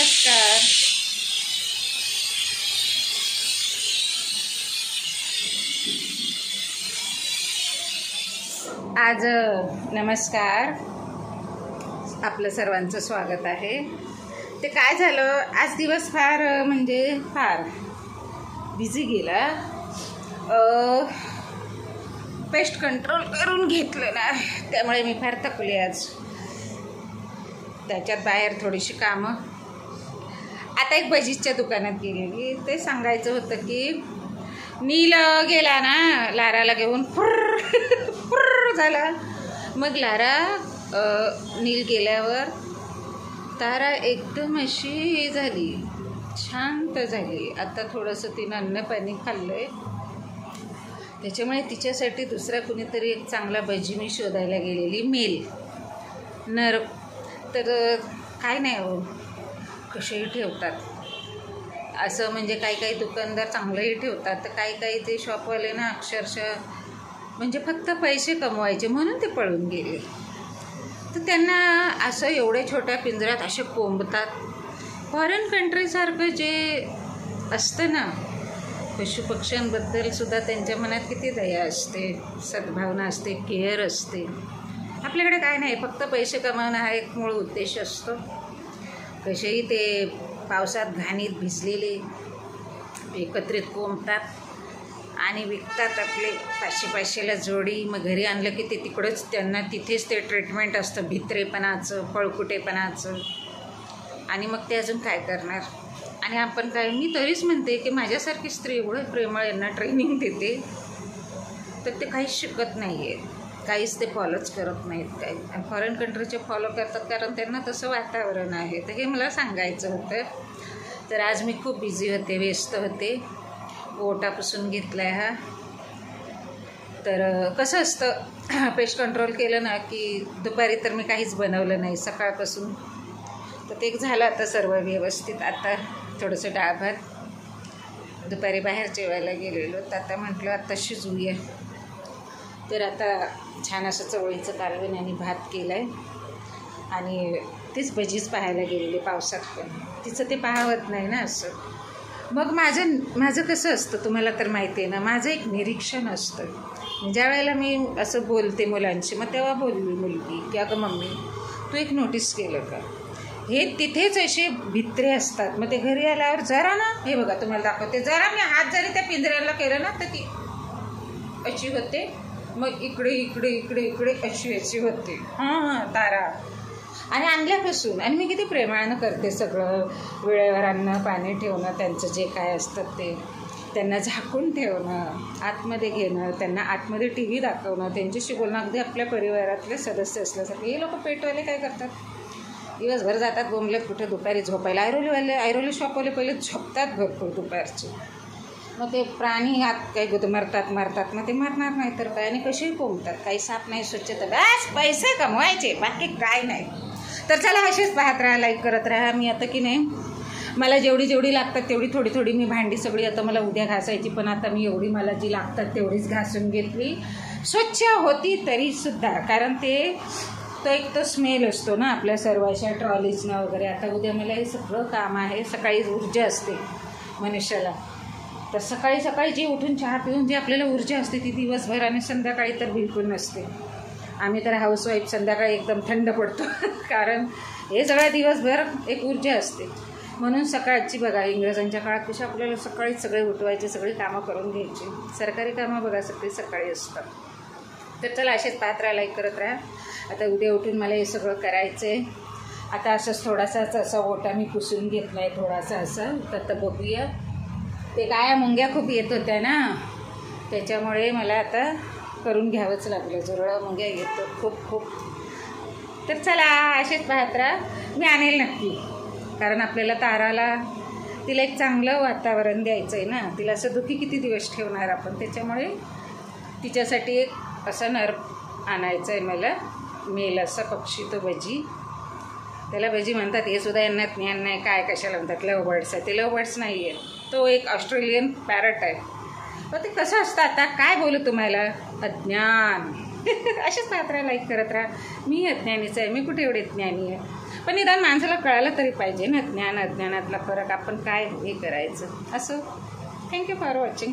नमस्कार. आज नमस्कार, आपलं सर्वांचं स्वागत आहे. ते काय झालं, आज दिवस फार म्हणजे फार बिझी गेला. पेस्ट कंट्रोल करून घेतलं ना, त्यामुळे मी फार थकले आज. त्याच्यात बाहेर थोडीशी कामं. आता एक भजीच्या दुकानात गेलेली. ते सांगायचं होतं की नील गेला ना लाराला घेऊन, फुर्र झाला. मग लारा नील गेल्यावर तारा एकदम अशी झाली, शांत झाली. आता थोडंसं तिनं अन्न पाणी खाल्लंय, त्याच्यामुळे तिच्यासाठी दुसरा कुणीतरी एक चांगला भजी मी शोधायला गेलेली. मेल नर तर काय नाही हो, कसेही ठेवतात असं. म्हणजे काही दुकानदार चांगलंही ठेवतात, तर काही ते शॉपवाले ना अक्षरशः म्हणजे फक्त पैसे कमवायचे म्हणून ते पळून गेले. तर त्यांना असं एवढ्या छोट्या पिंजऱ्यात असे कोंबतात. फॉरेन कंट्रीसारखं जे असतं ना, पशुपक्ष्यांबद्दल सुद्धा त्यांच्या मनात किती दया असते, सद्भावना असते, केअर असते. आपल्याकडे काय नाही, फक्त पैसे कमावणं हा एक मूळ उद्देश असतो. कसेही ते पावसात घाणीत भिजलेले एकत्रित कोंबतात आणि विकतात आपले 500-500ला जोडी. मग घरी आणलं की ते तिकडंच त्यांना तिथेच ते ट्रीटमेंट असतं, भित्रेपणाचं, पळकुटेपणाचं. आणि मग ते अजून काय करणार. आणि आपण काय, मी तरीच म्हणते की माझ्यासारखी स्त्री एवढं प्रेमळ यांना ट्रेनिंग देते, तर ते काहीच शिकत नाही आहे, काहीच ते फॉलोच करत नाहीत. काही फॉरेन कंट्रीचे फॉलो करतात कारण त्यांना तसं वातावरण आहे. तर हे मला सांगायचं होतं. तर आज मी खूप बिझी होते, व्यस्त होते. ओटापासून घेतला आहे हा. तर कसं असतं, पेस्ट कंट्रोल केलं ना की दुपारी तर मी काहीच बनवलं नाही सकाळपासून. तर ते झालं आता सर्व व्यवस्थित. आता थोडंसं डाळ भात, दुपारी बाहेर जेवायला गेलेलो, तर आता म्हटलं आता शिजवूया. तर आता छान असं चवळीचं कालवण आणि भात केलं आहे. आणि तीच भजीच पाहायला गेलेली पावसात, पण तिचं ते पाहावत नाही ना असं. मग माझं कसं असतं तुम्हाला तर माहिती आहे ना, माझं एक निरीक्षण असतं. ज्या वेळेला मी असं बोलते मुलांशी, मग तेव्हा बोलली मुलगी की अगं मम्मी, तू एक नोटीस केलं का, हे तिथेच असे भित्रे असतात. मग ते घरी आल्यावर जरा ना, हे बघा तुम्हाला दाखवते, जरा मी हात जरी त्या पिंजऱ्याला केलं ना तर ती अशी होते. मग इकडे अशी होते. तारा. आणि आणल्यापासून, आणि मी किती प्रेमानं करते सगळं, वेळेवर अन्न पाणी ठेवणं, त्यांचं जे काय असतं ते त्यांना झाकून ठेवणं, आतमध्ये घेणं, त्यांना आतमध्ये TV दाखवणं, त्यांच्याशी बोलणं, अगदी आपल्या परिवारातले सदस्य असल्यासारखे. हे लोक पेटवाले काय करतात, दिवसभर जातात बोंबले कुठे, दुपारी झोपायला. ऐरोली शॉपवाले पहिले झोपतात भरपूर दुपारचे. मग ते प्राणी आत काही मारतात, मग ते मारणार नाही तर काय. आणि कसेही कोंबतात, काही साफ नाही, स्वच्छता, बस पैसे कमवायचे, बाकी काय नाही. तर चला असेच पाहत राहा, लाईक करत राहा. मी आता की नाही, मला जेवढी लागतात तेवढी थोडी मी भांडी सगळी आता मला उद्या घासायची, पण आता मी एवढी मला जी लागतात तेवढीच घासून घेतली. स्वच्छ होती तरीसुद्धा, कारण तो एक तो स्मेल असतो ना आपल्या सर्व अशा ट्रॉलीजनं वगैरे. आता उद्या मला हे सगळं काम आहे. सकाळी ऊर्जा असते मनुष्याला, तर सकाळी जी उठून चहा पिऊन जी आपल्याला ऊर्जा असते ती दिवसभर, आणि संध्याकाळी तर बिलकुल नसते. आम्ही तर हाऊसवाईफ संध्याकाळी एकदम थंड पडतो कारण हे सगळ्या दिवसभर एक ऊर्जा असते. म्हणून सकाळची बघा, इंग्रजांच्या काळात कशी आपल्याला सकाळीच सगळे उठवायचे, सगळी कामं करून घ्यायची. सरकारी कामं बघा सकाळी असतात. तर चला असेच पाहत राहा, लाईक करत राहा. आता उद्या उठून मला हे सगळं करायचं आहे. आता असंच थोडासाच असा ओटा मी पुसून घेतला आहे, थोडासा असं. तर आता बघूया, ते गाया मुंग्या खूप येत होत्या ना, त्याच्यामुळे मला आता करून घ्यावंच लागलं. जुरळा मुंग्या येतो खूप. तर चला असेच पाहत राहा, मी आणेल नक्की. कारण आपल्याला ताराला, तिला एक चांगलं वातावरण द्यायचं आहे ना. तिला असं दुःखी किती दिवस ठेवणार आपण, त्याच्यामुळे तिच्यासाठी एक असं नर आणायचं आहे मला. मेल असा पक्षी, तो भजी, त्याला भजी म्हणतात. हे सुद्धा यांना ज्ञान नाही काय कशाला म्हणतात. लवबर्ड्स आहे ते, लवबर्ड्स नाही आहे, तो एक ऑस्ट्रेलियन पॅरट आहे. तर ते कसं असतं, आता काय बोलू तुम्हाला, अज्ञान. असेच पाहत राहा, लाईक करत राहा. मी अज्ञानीच आहे, मी कुठे एवढे ज्ञानी आहे. पण निदान माणसाला कळायला तरी पाहिजे ना ज्ञान अज्ञानातला फरक, आपण काय हे करायचं. असं. Thank you for watching.